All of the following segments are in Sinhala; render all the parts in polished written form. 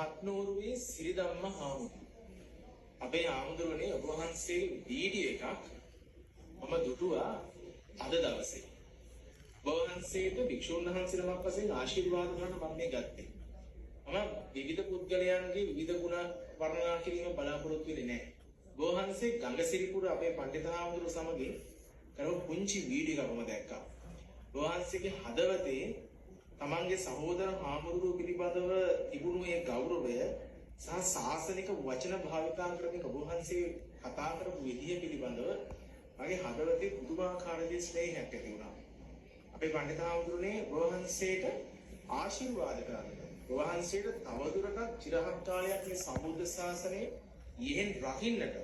කත්නෝරුවේ සිරිධම්ම හාමුදුරුවෝ. අපේ හාමුදුරුවනේ ඔබ වහන්සේගේ වීඩියෝ එකක් මම දුටුවා අද දවසේ. ඔබ වහන්සේට භික්ෂුන් වහන්සේනමක් වශයෙන් ආශිර්වාද කරන්න මම මේ ගත්තේ. මම විවිධ පුද්ගලයන්ගේ විවිධ ගුණ වර්ණනා කිරීම බලාපොරොත්තු වෙන්නේ නැහැ. ඔබ වහන්සේ ගංගසිරිපුර අපේ පඬිත හාමුදුරුවෝ සමග කරපු පුංචි වීඩියෝ එකක් මම දැක්කා. ඔබ වහන්සේගේ හදවතේ තමන්ගේ සහෝදර හාමුදුරුවෝ පිළිබඳව තිබුණු ඒ ගෞරවය සහ ශාසනික වචන භාවිතා කරමින් ඔබ වහන්සේ කතා කරපු විදිය පිළිබඳව මගේ හදවතේ පුදුමාකාර දේ ස්නේහයක් ඇති වුණා. අපේ පඬිත හාමුදුරනේ ඔබ වහන්සේට ආශිර්වාද කරන්න. ඔබ වහන්සේට තවදුරටත් චිරහත් කාලයක් මේ සම්බුද්ධ ශාසනයේ යෙහෙන් රකින්නට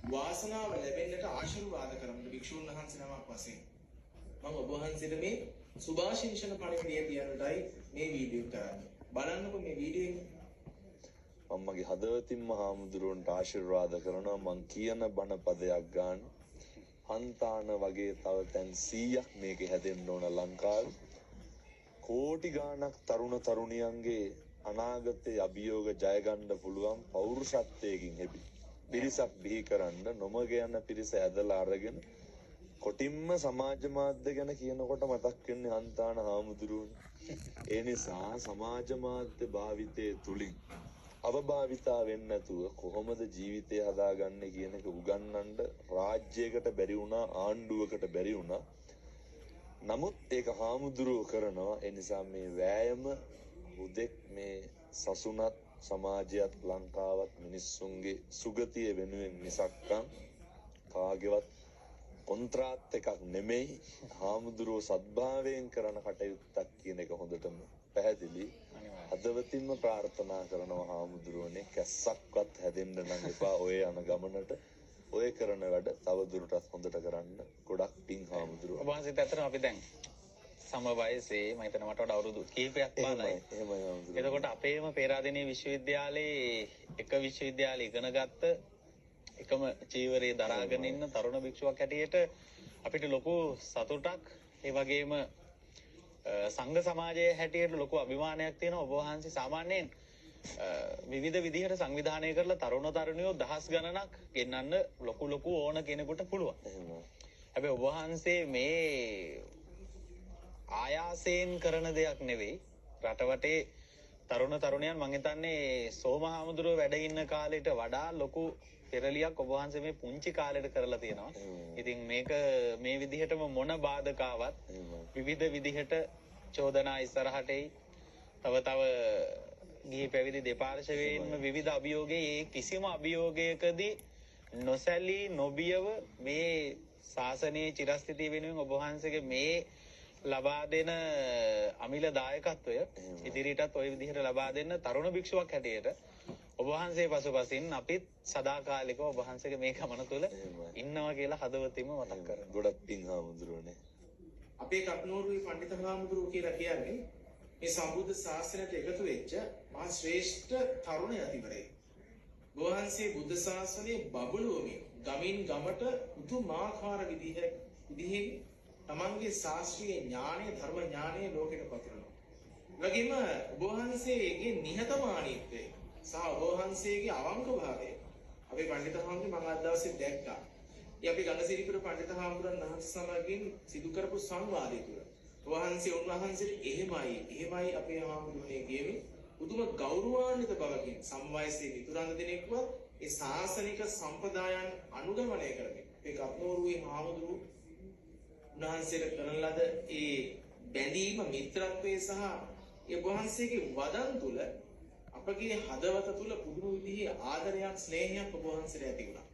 වාසනාව ලැබෙන්නට ආශිර්වාද කරන්න භික්ෂුන් වහන්සේ නමක් වශයෙන් මම ඔබ වහන්සේට මේ සුභාශිංසන පණිවිඩය තියන්නටයි මේ වීඩියෝ කරන්නේ. බලන්නකො මේ වීඩියෝ එක. මම මගේ හදවතින්ම හාමුදුරුවන්ට ආශිර්වාද කරනවා. මං කියන බණ පදයක් ගන්න හන්තාන වගේ තව තැන් 100ක් මේකේ හැදෙන්න ඕන ලංකාවේ. කෝටි ගාණක් තරුණ තරුණියන්ගේ අනාගතයේ අභියෝග ජය ගන්න පුළුවන් පෞරුෂත්වයකින් හැබි පිරිසක් බිහි කරන්න නොමග යන පිරිස ඇදලා අරගෙන කොටින්ම සමාජ මාධ්‍ය ගැන කියනකොට මතක් වෙන්නේ හන්තාන හාමුදුරුවනේ. ඒ නිසා සමාජ මාධ්‍ය භාවිතයේ තුලින් අවභාවිතා වෙන්නේ නැතුව කොහොමද ජීවිතය හදාගන්නේ කියන එක උගන්වන්න රාජ්‍යයකට බැරි වුණා, ආණ්ඩුවකට බැරි වුණා. නමුත් ඒක හාමුදුරුවෝ කරනවා. ඒ නිසා මේ වෑයම හුදෙක් මේ සසුනත් සමාජයත් ලංකාවත් මිනිස්සුන්ගේ සුගතිය වෙනුවෙන් මිසක්කම් කාගේවත් කොන්ත්‍රාත් එකක් නෙමෙයි. හාමුදුරුවෝ සද්භාවයෙන් කරන කටයුත්තක් කියන එක හොඳටම පැහැදිලි. හදවතින්ම ප්‍රාර්ථනා කරනවා හාමුදුරුවනේ කැස්සක්වත් හැදෙන්න නම් එපා. ඔය යන ගමනට ඔය කරන වැඩ තව දුරටත් හොඳට කරන්න. ගොඩක් පිං හාමුදුරුවෝ. ඔබ වහන්සේත් ඇත්තටම අපි දැන් සම වයසේ මම හිතන මට වඩා අවුරුදු කීපයක් බාලයි. එහෙමයි හාමුදුරුවෝ. එතකොට අපේම පේරාදෙණිය විශ්වවිද්‍යාලයේ එක විශ්වවිද්‍යාලේ ඉගෙන ගත්ත එකම චීවරයේ දරාගෙන ඉන්න තරුණ භික්ෂුවක් හැටියට අපිට ලොකු සතුටක් ඒ වගේම සංඝ සමාජයේ හැටියට ලොකු අභිමානයක් තියෙනවා. ඔබ වහන්සේ සාමාන්‍යයෙන් විවිධ විදිහට සංවිධානය කරලා තරුණ තරුණියෝ දහස් ගණනක් ගෙන්නන්න ලොකු ඕන කෙනෙකුට පුළුවන්. හැබැයි ඔබ වහන්සේ මේ ආයාසයෙන් කරන දෙයක් නෙවෙයි. රටවටේ තරුණ තරුණියන් මං හිතන්නේ සෝම හාමුදුරුවෝ වැඩ ඉන්න කාලෙට වඩා ලොකු පෙරලියක් ඔබ වහන්සේ මේ පුංචි කාලෙට කරලා තියෙනවා. ඉතින් මේක මේ විදිහටම මොන බාධකාවක් විවිධ විදිහට චෝදනා ඉස්සරහට එයි. තව ගිහි පැවිදි දෙපාර්ශවයෙන්ම විවිධ අභියෝගයේ ඒ කිසිම අභියෝගයකදී නොසැලී නොබියව මේ ශාසනයේ චිරස්ථිතිය වෙනුවෙන් ඔබ වහන්සේගේ මේ ලබා දෙන අමිල දායකත්වය ඉදිරියටත් ওই විදිහට ලබා දෙන්න තරුණ භික්ෂුවක් හැටියට ඔබ වහන්සේ පසුපසින් අපිත් සදාකාලිකව ඔබ වහන්සේගේ මේ ගමන තුළ ඉන්නවා කියලා හදවතින්ම මතක් කරගන්න. ගොඩක් පිං හාමුදුරුවනේ. අපේ කප්නෝරුවේ පඬිත හාමුදුරුවෝ කියලා කියන්නේ මේ සම්බුද්ධ ශාසනයට එකතු වෙච්ච මහා ශ්‍රේෂ්ඨ තරුණ යතිවරයෙක්. ඔබ වහන්සේ බුද්ධ ශාසනයේ බබළුවමින් ගමින් ගමට පුදුමාකාර විදිහේ තමන්ගේ ශාස්ත්‍රීය ඥානය ධර්ම ඥානය ලෝකෙට පතුරවනවා. වගේම ඔබ වහන්සේගේ නිහතමානීත්වය සහ ඔබ වහන්සේගේ අවංකභාවය අපේ පඬිත හාමුදුරුවෝ මම අද දවසේ දැක්කා. ඒ අපි ගංගසිරිපුර පඬිත හාමුදුරන් වහන්සේ සමගින් සිදු කරපු සංවාදය තුළ ඔබ වහන්සේ උන්වහන්සේට එහෙමයි අපේ හාමුදුරුවනේ කියමි පුදුම ගෞරවාන්විත බවකින් සම්වයසේ මිතුරන් දෙනෙක්වත් ඒ ශාසනික සම්ප්‍රදායන් අනුගමනය කරමින් ඒ කප්නෝරුවේ හාමුදුරුවෝ උන්වහන්සේට කරන ලද ඒ බැඳීම මිත්‍රත්වයේ සහ ඒ වහන්සේගේ වදන් තුල අපගේ හදවත තුල පුදුම විදිහේ ආදරයක් ස්නේහයක් ඔබ වහන්සේට ඇති වුණා.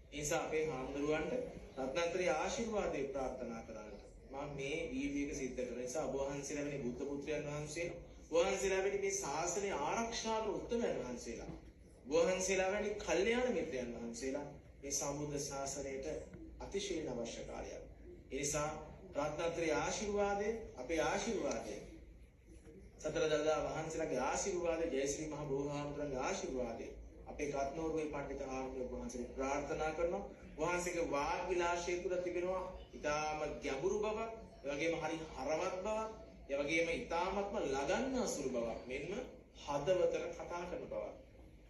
ඒ නිසා අපේ හාමුදුරුවන්ට රත්නත්‍රි ආශිර්වාදේ ප්‍රාර්ථනා කරන්න මම මේ වීඩියෝ එක සිද්ධ කරන නිසා ඔබ වහන්සේලා වෙන බුද්ධ පුත්‍රයන් වහන්සේ ඔබ වහන්සේලා වෙන මේ ශාසනය ආරක්ෂා කරන උත්තමයන් වහන්සේලා ඔබ වහන්සේලා වෙන කල්යාණ මිත්‍රයන් වහන්සේලා මේ සම්බුද්ධ ශාසනයට අතිශයින් අවශ්‍ය කාර්යයක්. ඒ නිසා රත්නත්‍රි ආශිර්වාදේ අපේ ආශිර්වාදේ සතර දළදා වහන්සේලාගේ ආශිර්වාදේ ජයශ්‍රී මහ බෝධිහාමුදුරන්ගේ ආශිර්වාදේ අපේ කත්නෝරුවේ පඬිත හාමුදුරුවෝ වහන්සේ ප්‍රාර්ථනා කරනවා. වහන්සේගේ වාග් විලාසය තුළ තිබෙනවා ඊටාම ගැඹුරු බවක්, ඒ වගේම හරි හරවත් බවක්, ඒ වගේම ඊටාමත්ම ලගන්නා සුළු බවක්. මෙන්න හදවතට කතා කරන බව.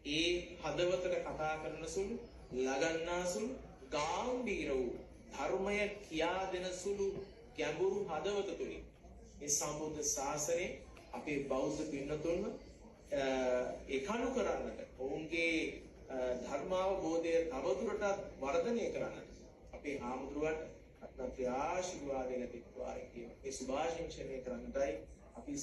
ඒ හදවතට කතා කරන සුළු ලගන්නා සුළු ගාම්භීර වූ ධර්මය කියා දෙන සුළු ගැඹුරු හදවත තුලින් මේ සම්බුද්ධ ශාසනය අපේ බෞද්ධ පින්නතුන්ව එකණු කරන්නට ඔවුන්ගේ ධර්මාවබෝධය තවදුරටත් වර්ධනය කරන්නට අපේ හාමුදුරුවන්ට අත්‍යන්ත ආශිර්වාදයෙන් තිබුණා කියන මේ සුභාශිංසනය කරන්නටයි අපි